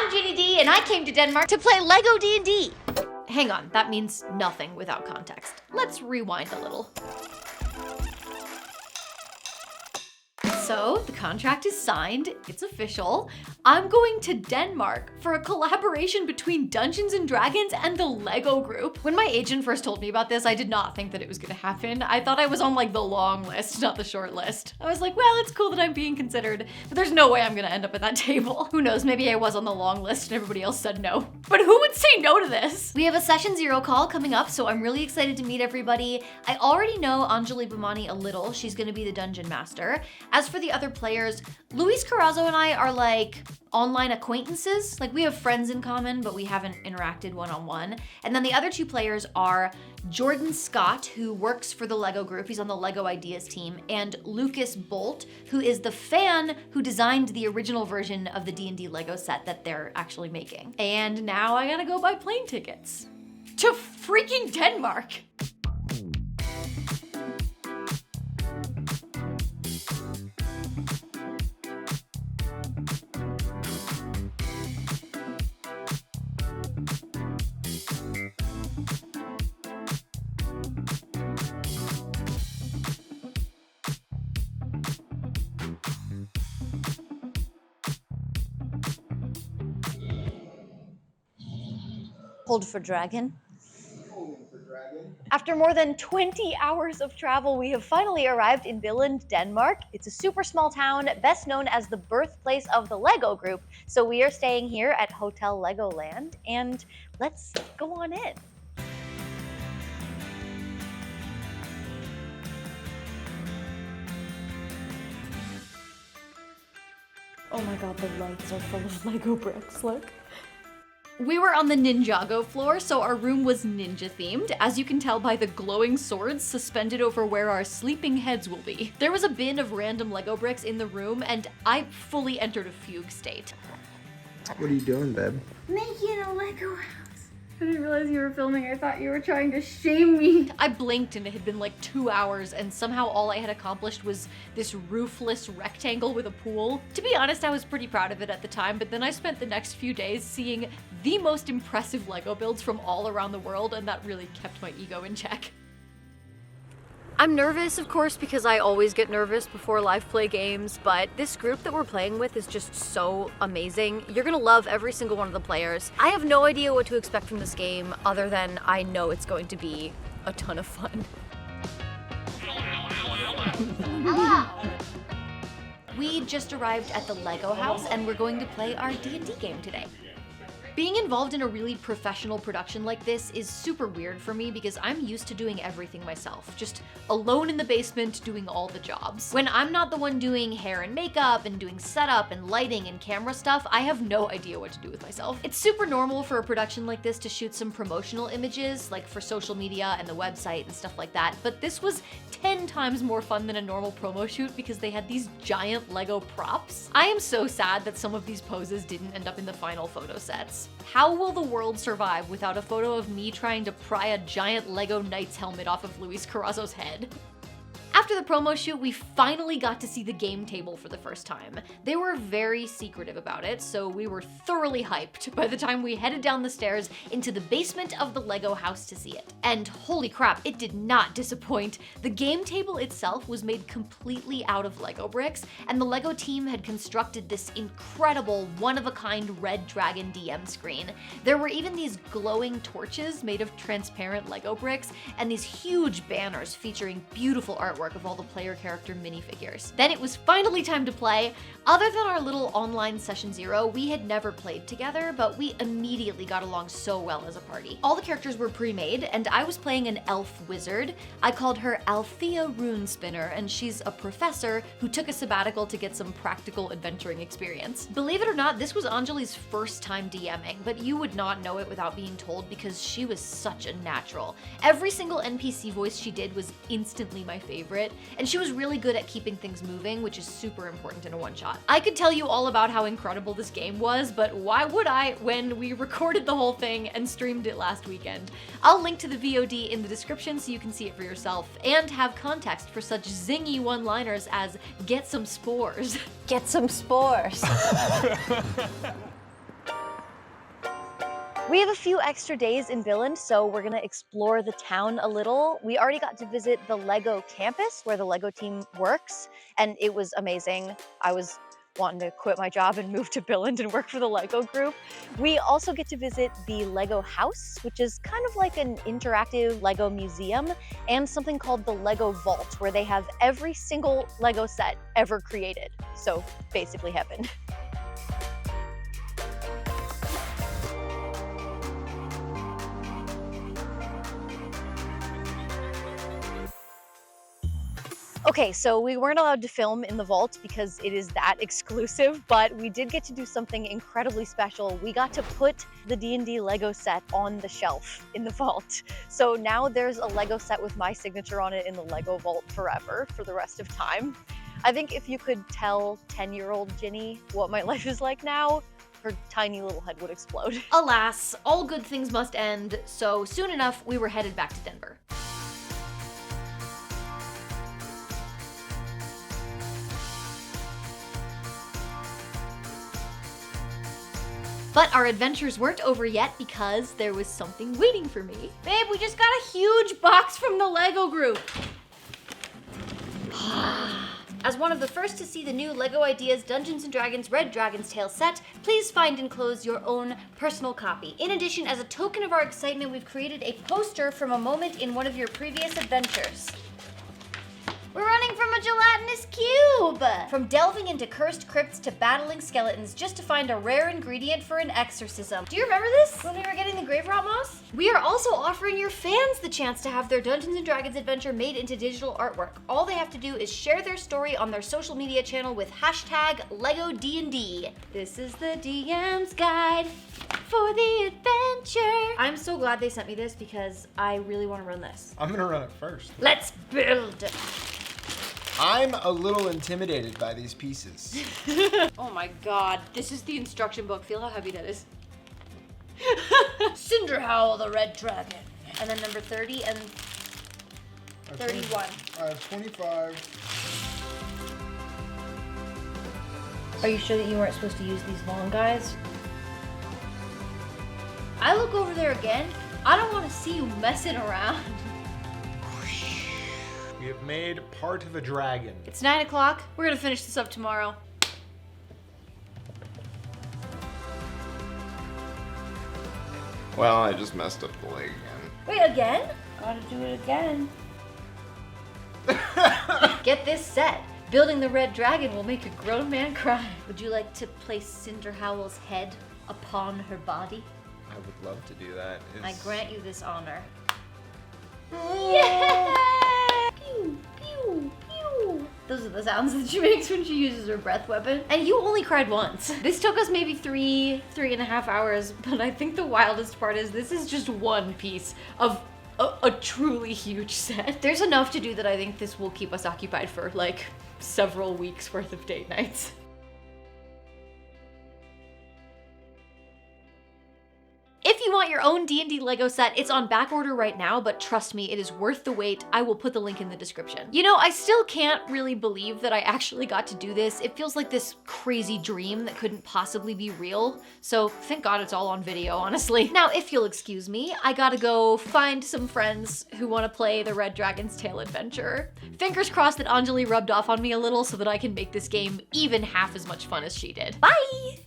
I'm Ginny D, and I came to Denmark to play LEGO D&D. Hang on, that means nothing without context. Let's rewind a little. So, the contract is signed, it's official. I'm going to Denmark for a collaboration between Dungeons & Dragons and the LEGO Group. When my agent first told me about this, I did not think that it was gonna happen. I thought I was on like the long list, not the short list. I was like, well, it's cool that I'm being considered, but there's no way I'm gonna end up at that table. Who knows, maybe I was on the long list and everybody else said no. But who would say no to this? We have a session 0 call coming up, so I'm really excited to meet everybody. I already know Anjali Bhamani a little. She's gonna be the dungeon master. As for the other players, Luis Carrazzo and I are like online acquaintances. Like we have friends in common, but we haven't interacted one-on-one. And then the other 2 players are Jordan Scott, who works for the LEGO Group. He's on the LEGO Ideas team, and Lucas Bolt, who is the fan who designed the original version of the D&D LEGO set that they're actually making. And now I gotta go buy plane tickets to freaking Denmark. Hold for dragon. Holding for dragon. After more than 20 hours of travel, we have finally arrived in Billund, Denmark. It's a super small town, best known as the birthplace of the LEGO Group. So we are staying here at Hotel Legoland, and let's go on in. Oh my god, the lights are full of LEGO bricks, look. We were on the Ninjago floor, so our room was ninja themed, as you can tell by the glowing swords suspended over where our sleeping heads will be. There was a bin of random LEGO bricks in the room, and I fully entered a fugue state. What are you doing, babe? Making a Lego house. I didn't realize you were filming. I thought you were trying to shame me. I blinked and it had been like 2 hours, and somehow all I had accomplished was this roofless rectangle with a pool. To be honest, I was pretty proud of it at the time, but then I spent the next few days seeing the most impressive LEGO builds from all around the world, and that really kept my ego in check. I'm nervous, of course, because I always get nervous before live play games, but this group that we're playing with is just so amazing. You're gonna love every single one of the players. I have no idea what to expect from this game, other than I know it's going to be a ton of fun. Hello! We just arrived at the LEGO house, and we're going to play our D&D game today. Being involved in a really professional production like this is super weird for me because I'm used to doing everything myself, just alone in the basement doing all the jobs. When I'm not the one doing hair and makeup and doing setup and lighting and camera stuff, I have no idea what to do with myself. It's super normal for a production like this to shoot some promotional images, like for social media and the website and stuff like that, but this was 10 times more fun than a normal promo shoot because they had these giant LEGO props. I am so sad that some of these poses didn't end up in the final photo sets. How will the world survive without a photo of me trying to pry a giant LEGO Knight's helmet off of Luis Carrazzo's head? After the promo shoot, we finally got to see the game table for the first time. They were very secretive about it, so we were thoroughly hyped by the time we headed down the stairs into the basement of the LEGO house to see it. And holy crap, it did not disappoint. The game table itself was made completely out of LEGO bricks, and the LEGO team had constructed this incredible one-of-a-kind red dragon DM screen. There were even these glowing torches made of transparent LEGO bricks, and these huge banners featuring beautiful artwork of all the player character minifigures. Then it was finally time to play. Other than our little online session 0, we had never played together, but we immediately got along so well as a party. All the characters were pre-made, and I was playing an elf wizard. I called her Althea Runespinner, and she's a professor who took a sabbatical to get some practical adventuring experience. Believe it or not, this was Anjali's first time DMing, but you would not know it without being told because she was such a natural. Every single NPC voice she did was instantly my favorite, and she was really good at keeping things moving, which is super important in a one-shot. I could tell you all about how incredible this game was, but why would I when we recorded the whole thing and streamed it last weekend? I'll link to the VOD in the description so you can see it for yourself and have context for such zingy one-liners as "get some spores." Get some spores. We have a few extra days in Billund, so we're gonna explore the town a little. We already got to visit the LEGO campus where the LEGO team works, and it was amazing. I was wanting to quit my job and move to Billund and work for the LEGO group. We also get to visit the LEGO house, which is kind of like an interactive LEGO museum, and something called the LEGO Vault, where they have every single LEGO set ever created. So basically heaven. Okay, so we weren't allowed to film in the vault because it is that exclusive, but we did get to do something incredibly special. We got to put the D&D Lego set on the shelf in the vault. So now there's a Lego set with my signature on it in the Lego vault forever, for the rest of time. I think if you could tell 10-year-old Ginny what my life is like now, her tiny little head would explode. Alas, all good things must end, so soon enough, we were headed back to Denver. But our adventures weren't over yet because there was something waiting for me. Babe, we just got a huge box from the LEGO group. As one of the first to see the new LEGO Ideas Dungeons & Dragons Red Dragon's Tale set, please find enclosed your own personal copy. In addition, as a token of our excitement, we've created a poster from a moment in one of your previous adventures. We're running from a gelatinous cube! From delving into cursed crypts to battling skeletons just to find a rare ingredient for an exorcism. Do you remember this? When we were getting the grave rot moss? We are also offering your fans the chance to have their Dungeons & Dragons adventure made into digital artwork. All they have to do is share their story on their social media channel with hashtag LEGO D&D. This is the DM's guide for the adventure. I'm so glad they sent me this because I really want to run this. I'm gonna run it first. Let's build! I'm a little intimidated by these pieces. Oh my god, this is the instruction book. Feel how heavy that is. Cinderhowl the Red Dragon. And then number 30 and 31. I have 25. Are you sure that you weren't supposed to use these long guys? I look over there again. I don't want to see you messing around. We have made part of a dragon. It's 9 o'clock. We're gonna finish this up tomorrow. Well, I just messed up the leg again. Wait, again? Gotta do it again. Get this set. Building the Red Dragon will make a grown man cry. Would you like to place Cinderhowl's head upon her body? I would love to do that. I grant you this honor. Yeah! Pew, pew, pew. Those are the sounds that she makes when she uses her breath weapon. And you only cried once. This took us maybe 3.5 hours, but I think the wildest part is this is just one piece of a truly huge set. There's enough to do that I think this will keep us occupied for like several weeks worth of date nights. If you want your own D&D Lego set, it's on back order right now, but trust me, it is worth the wait. I will put the link in the description. You know, I still can't really believe that I actually got to do this. It feels like this crazy dream that couldn't possibly be real. So thank God it's all on video, honestly. Now, if you'll excuse me, I gotta go find some friends who want to play the Red Dragon's Tale adventure. Fingers crossed that Anjali rubbed off on me a little so that I can make this game even half as much fun as she did. Bye!